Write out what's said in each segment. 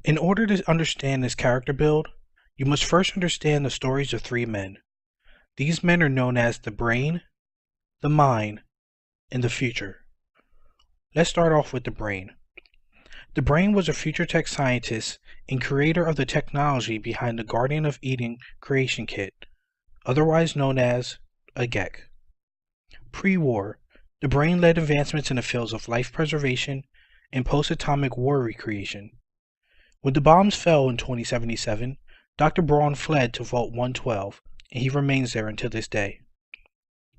In order to understand this character build, you must first understand the stories of three men. These men are known as the brain, the mind, and the future. Let's start off with the brain. The brain was a future tech scientist and creator of the technology behind the Guardian of Eden creation kit, otherwise known as a GEC. Pre-war, the brain led advancements in the fields of life preservation and post-atomic war recreation. When the bombs fell in 2077, Dr. Braun fled to Vault 112, and he remains there until this day.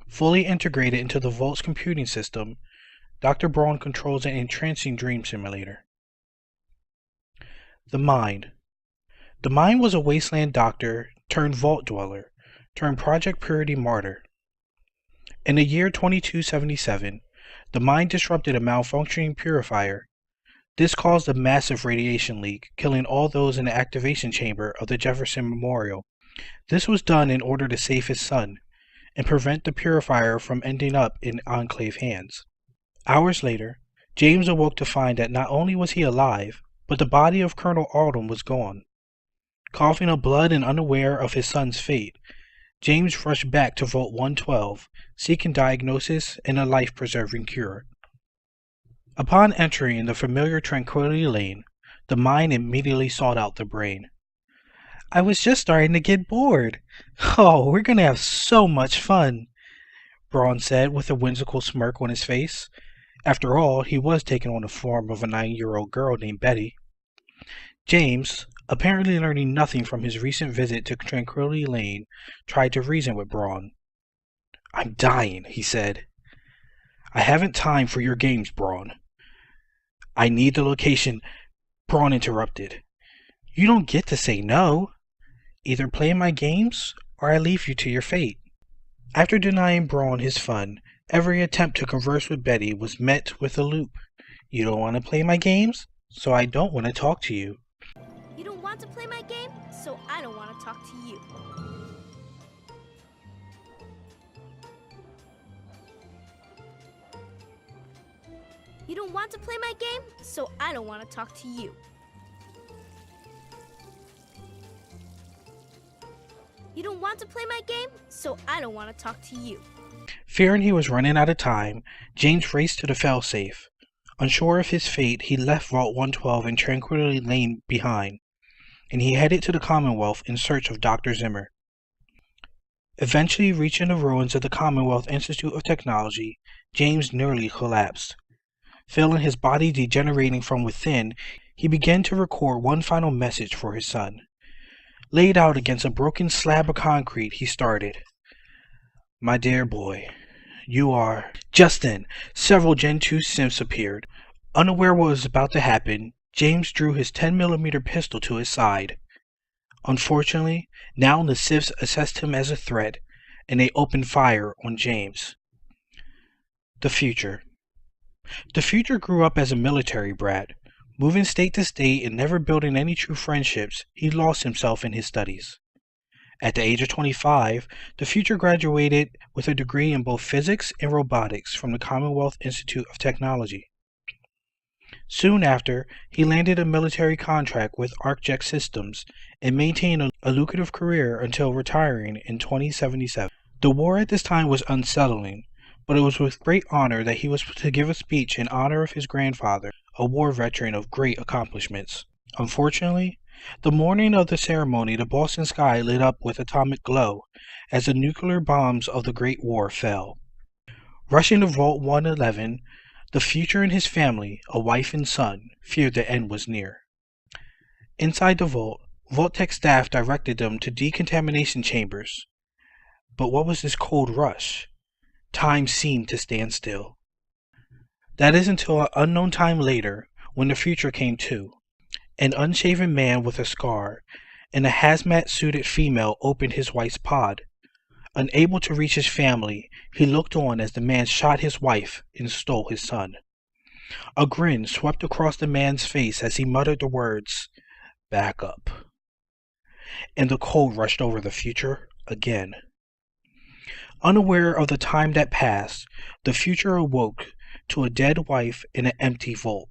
Fully integrated into the Vault's computing system, Dr. Braun controls an entrancing dream simulator. The Mind. The Mind was a wasteland doctor turned Vault dweller, turned Project Purity martyr. In the year 2277, the Mind disrupted a malfunctioning purifier. This caused a massive radiation leak, killing all those in the activation chamber of the Jefferson Memorial. This was done in order to save his son and prevent the purifier from ending up in Enclave hands. Hours later, James awoke to find that not only was he alive, but the body of Colonel Alden was gone. Coughing up blood and unaware of his son's fate, James rushed back to Vault 112, seeking diagnosis and a life-preserving cure. Upon entering the familiar Tranquility Lane, the Mind immediately sought out the brain. "I was just starting to get bored. Oh, we're going to have so much fun," Braun said with a whimsical smirk on his face. After all, he was taking on the form of a 9-year-old girl named Betty. James, apparently learning nothing from his recent visit to Tranquility Lane, tried to reason with Braun. "I'm dying," he said. "I haven't time for your games, Braun." "I need the location," Braun interrupted. "You don't get to say no. Either play my games, or I leave you to your fate." After denying Braun his fun, every attempt to converse with Betty was met with a loop. "You don't want to play my games, so I don't want to talk to you." You don't want to play my game, so I don't want to talk to you. You don't want to play my game, so I don't want to talk to you. You don't want to play my game, so I don't want to talk to you. Fearing he was running out of time, James raced to the failsafe. Unsure of his fate, he left Vault 112 and Tranquility Lane behind, and he headed to the Commonwealth in search of Dr. Zimmer. Eventually reaching the ruins of the Commonwealth Institute of Technology, James nearly collapsed. Feeling his body degenerating from within, he began to record one final message for his son. Laid out against a broken slab of concrete, he started, "My dear boy, you are..." Just then, several Gen 2 synths appeared. Unaware what was about to happen, James drew his 10mm pistol to his side. Unfortunately, now the synths assessed him as a threat, and they opened fire on James. The Future. The Future grew up as a military brat. Moving state to state and never building any true friendships, he lost himself in his studies. At the age of 25, the Future graduated with a degree in both physics and robotics from the Commonwealth Institute of Technology. Soon after, he landed a military contract with ArcJet Systems and maintained a lucrative career until retiring in 2077. The war at this time was unsettling, but it was with great honor that he was to give a speech in honor of his grandfather, a war veteran of great accomplishments. Unfortunately, the morning of the ceremony, the Boston sky lit up with atomic glow as the nuclear bombs of the Great War fell. Rushing to Vault 111, the Future and his family, a wife and son, feared the end was near. Inside the vault, Vault-Tec staff directed them to decontamination chambers. But what was this cold rush? Time seemed to stand still. That is until an unknown time later, when the Future came to. An unshaven man with a scar and a hazmat-suited female opened his wife's pod. Unable to reach his family, he looked on as the man shot his wife and stole his son. A grin swept across the man's face as he muttered the words, "Back up." And the cold rushed over the Future again. Unaware of the time that passed, the Future awoke to a dead wife in an empty vault.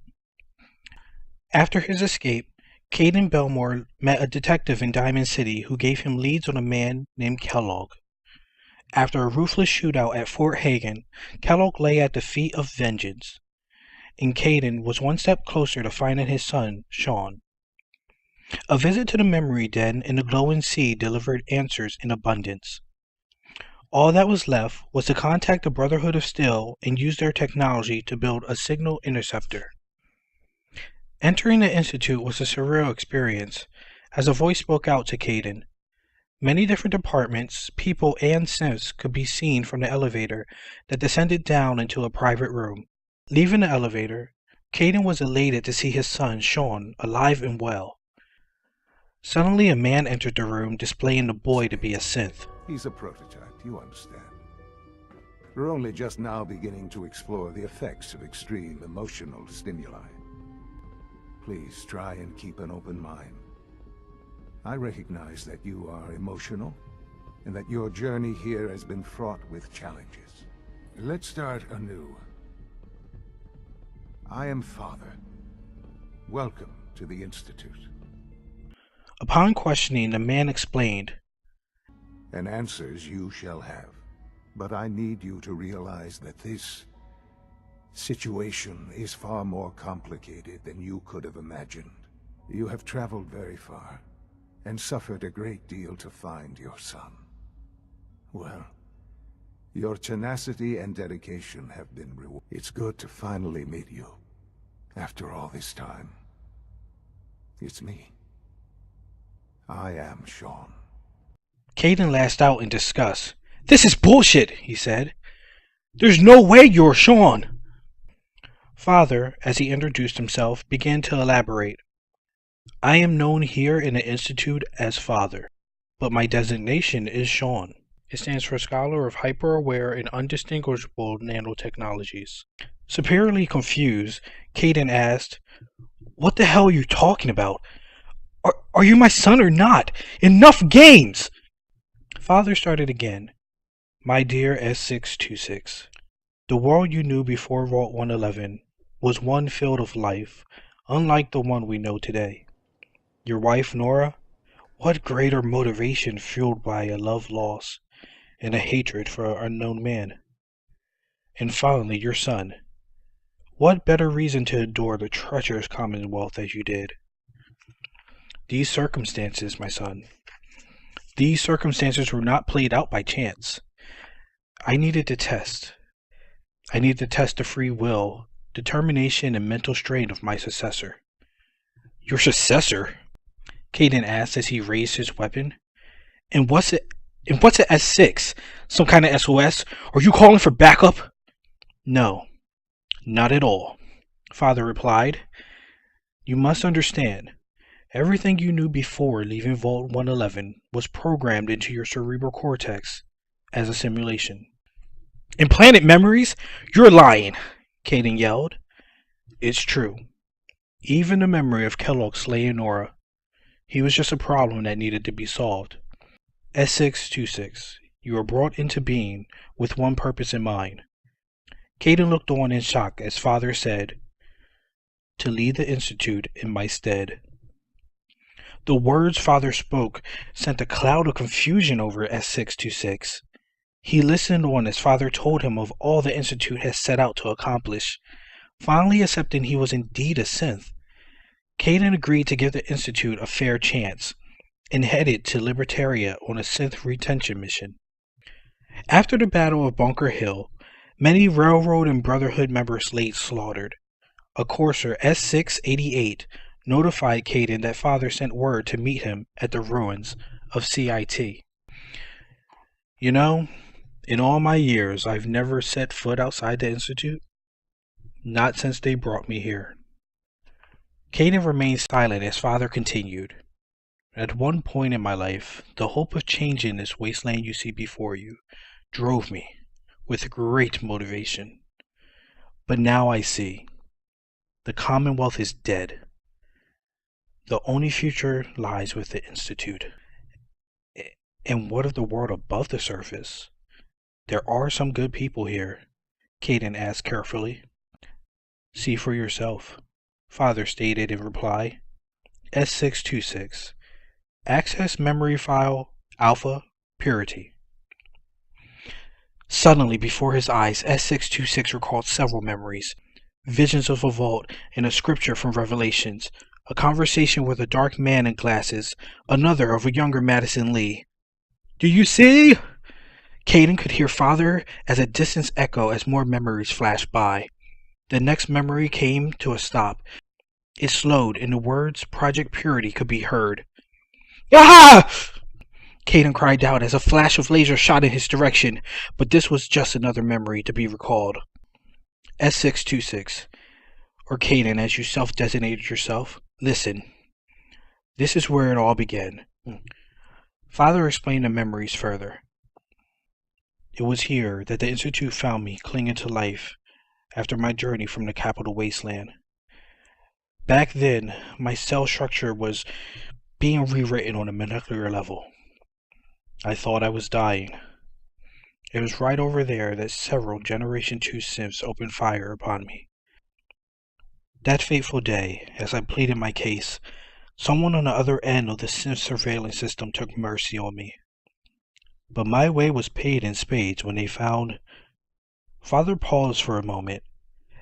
After his escape, Caden Belmore met a detective in Diamond City who gave him leads on a man named Kellogg. After a ruthless shootout at Fort Hagen, Kellogg lay at the feet of vengeance, and Caden was one step closer to finding his son, Sean. A visit to the memory den in the glowing sea delivered answers in abundance. All that was left was to contact the Brotherhood of Steel and use their technology to build a signal interceptor. Entering the Institute was a surreal experience, as a voice spoke out to Caden. Many different departments, people, and synths could be seen from the elevator that descended down into a private room. Leaving the elevator, Caden was elated to see his son, Sean, alive and well. Suddenly, a man entered the room, displaying the boy to be a synth. He's a prototype, you understand. We're only just now beginning to explore the effects of extreme emotional stimuli. Please try and keep an open mind. I recognize that you are emotional, and that your journey here has been fraught with challenges. Let's start anew. I am Father. Welcome to the Institute. Upon questioning, the man explained, And answers you shall have. But I need you to realize that this situation is far more complicated than you could have imagined. You have traveled very far, and suffered a great deal to find your son. Well, your tenacity and dedication have been rewarded. It's good to finally meet you, after all this time. It's me. I am Sean. Caden lashed out in disgust. "This is bullshit," he said. "There's no way you're Sean." Father, as he introduced himself, began to elaborate. "I am known here in the Institute as Father, but my designation is Sean. It stands for Scholar of Hyper-Aware and Undistinguishable Nanotechnologies." Superiorly confused, Caden asked, "What the hell are you talking about? Are you my son or not? Enough games!" Father started again. "My dear S626, the world you knew before Vault 111 was one filled of life, unlike the one we know today. Your wife, Nora, what greater motivation fueled by a love lost and a hatred for an unknown man? And finally, your son. What better reason to adore the treacherous Commonwealth as you did? These circumstances, my son, these circumstances were not played out by chance. I needed to test. I needed to test the free will, determination, and mental strain of my successor." "Your successor?" Caden asked as he raised his weapon. And what's it S6? Some kind of SOS? Are you calling for backup?" "No, not at all," Father replied. "You must understand. Everything you knew before leaving Vault 111 was programmed into your cerebral cortex as a simulation." "Implanted memories? You're lying!" Caden yelled. "It's true. Even the memory of Kellogg slaying Nora. He was just a problem that needed to be solved. S626, you were brought into being with one purpose in mind." Caden looked on in shock as Father said, "To lead the Institute in my stead." The words Father spoke sent a cloud of confusion over S626. He listened on as Father told him of all the Institute had set out to accomplish. Finally accepting he was indeed a synth, Caden agreed to give the Institute a fair chance, and headed to Libertaria on a synth retention mission. After the Battle of Bunker Hill, many Railroad and Brotherhood members lay slaughtered. A courser, S688, notified Caden that Father sent word to meet him at the ruins of CIT. "You know, in all my years, I've never set foot outside the Institute. Not since they brought me here." Caden remained silent as Father continued. "At one point in my life, the hope of changing this wasteland you see before you drove me with great motivation. But now I see. The Commonwealth is dead. The only future lies with the Institute." "And what of the world above the surface? There are some good people here," Caden asked carefully. "See for yourself," Father stated in reply. S626. Access memory file alpha purity. Suddenly, before his eyes, S626 recalled several memories. Visions of a vault and a scripture from Revelations, a conversation with a dark man in glasses, another of a younger Madison Lee. Do you see? Caden could hear Father as a distant echo as more memories flashed by. The next memory came to a stop. It slowed, and the words Project Purity could be heard. Ah! Caden cried out as a flash of laser shot in his direction, but this was just another memory to be recalled. S626, or Caden as you self-designated yourself, listen. This is where it all began. Father explained the memories further. It was here that the Institute found me clinging to life after my journey from the capital wasteland. Back then, my cell structure was being rewritten on a molecular level. I thought I was dying. It was right over there that several Generation 2 synths opened fire upon me. That fateful day, as I pleaded my case, someone on the other end of the synth surveillance system took mercy on me. But my way was paid in spades when they found... Father paused for a moment.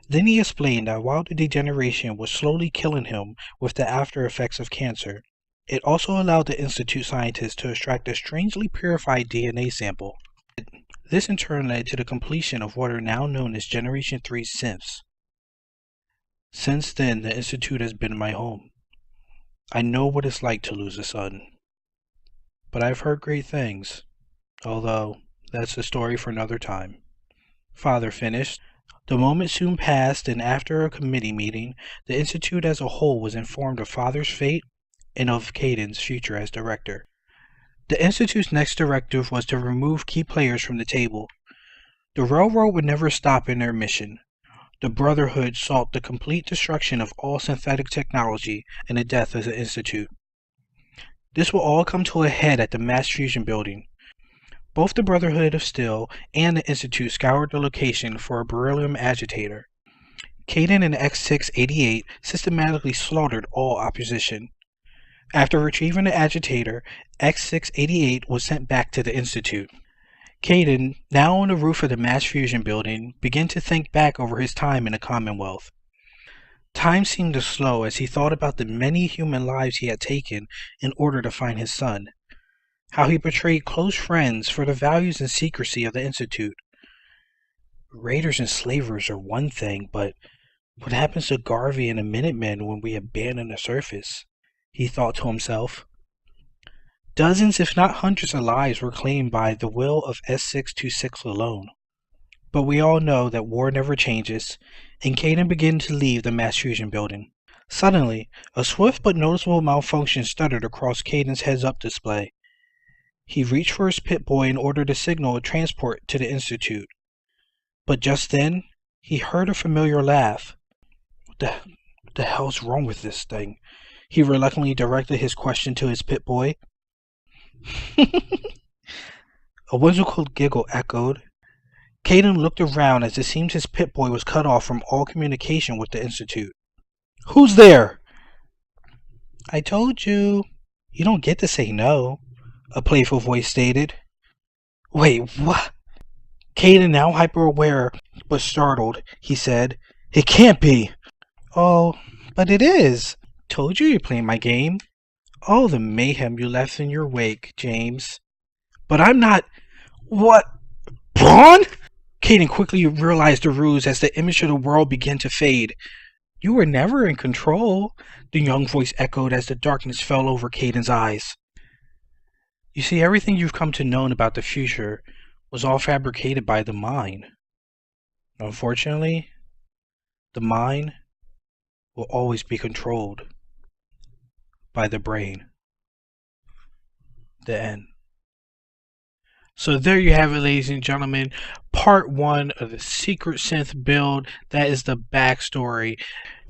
Then he explained that while the degeneration was slowly killing him with the after effects of cancer, it also allowed the Institute scientists to extract a strangely purified DNA sample. This in turn led to the completion of what are now known as Generation 3 synths. Since then, the Institute has been my home. I know what it's like to lose a son. But I've heard great things, although that's a story for another time. Father finished. The moment soon passed, and after a committee meeting, the Institute as a whole was informed of Father's fate and of Caden's future as director. The Institute's next directive was to remove key players from the table. The Railroad would never stop in their mission. The Brotherhood sought the complete destruction of all synthetic technology and the death of the Institute. This will all come to a head at the Mass Fusion Building. Both the Brotherhood of Steel and the Institute scoured the location for a beryllium agitator. Caden and X688 systematically slaughtered all opposition. After retrieving the agitator, X688 was sent back to the Institute. Caden, now on the roof of the Mass Fusion Building, began to think back over his time in the Commonwealth. Time seemed to slow as he thought about the many human lives he had taken in order to find his son. How he betrayed close friends for the values and secrecy of the Institute. Raiders and slavers are one thing, but what happens to Garvey and the Minutemen when we abandon the surface? He thought to himself. Dozens, if not hundreds of lives were claimed by the will of S626 alone. But we all know that war never changes, and Caden began to leave the Mass Fusion Building. Suddenly, a swift but noticeable malfunction stuttered across Caden's heads-up display. He reached for his Pip-Boy in order to signal a transport to the Institute. But just then, he heard a familiar laugh. What the hell's wrong with this thing? He reluctantly directed his question to his Pip-Boy. A whimsical giggle echoed. Caden looked around as it seemed his Pip-Boy was cut off from all communication with the Institute. Who's there? I told you. You don't get to say no, a playful voice stated. Wait, what? Caden, now hyper-aware but startled, he said, It can't be. Oh, but it is. Told you you're playing my game. Oh, the mayhem you left in your wake, James. But I'm not... What? Braun? Caden quickly realized the ruse as the image of the world began to fade. You were never in control, the young voice echoed as the darkness fell over Caden's eyes. You see, everything you've come to know about the future was all fabricated by the mind. Unfortunately, the mind will always be controlled by the brain. The end. So there you have it, ladies and gentlemen. Part 1 of the Secret Synth build. That is the backstory.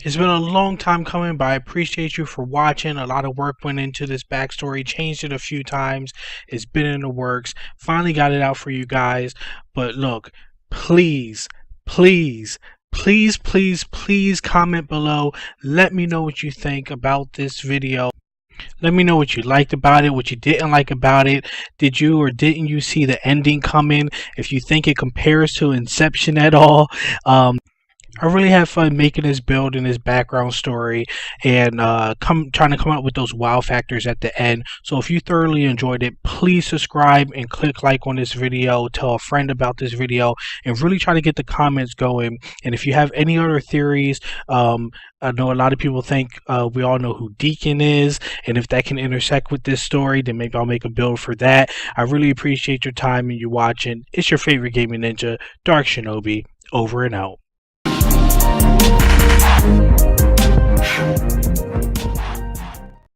It's been a long time coming, but I appreciate you for watching. A lot of work went into this backstory. Changed it a few times. It's been in the works. Finally got it out for you guys. But look, please, please, Please, please, please comment below. Let me know what you think about this video. Let me know what you liked about it, what you didn't like about it. Did you or didn't you see the ending coming? If you think it compares to Inception at all. I really had fun making this build and this background story, and trying to come up with those wow factors at the end. So if you thoroughly enjoyed it, please subscribe and click like on this video. Tell a friend about this video, and really try to get the comments going. And if you have any other theories, I know a lot of people think we all know who Deacon is, and if that can intersect with this story, then maybe I'll make a build for that. I really appreciate your time and you watching. It's your favorite gaming ninja, Dark Shinobi, over and out.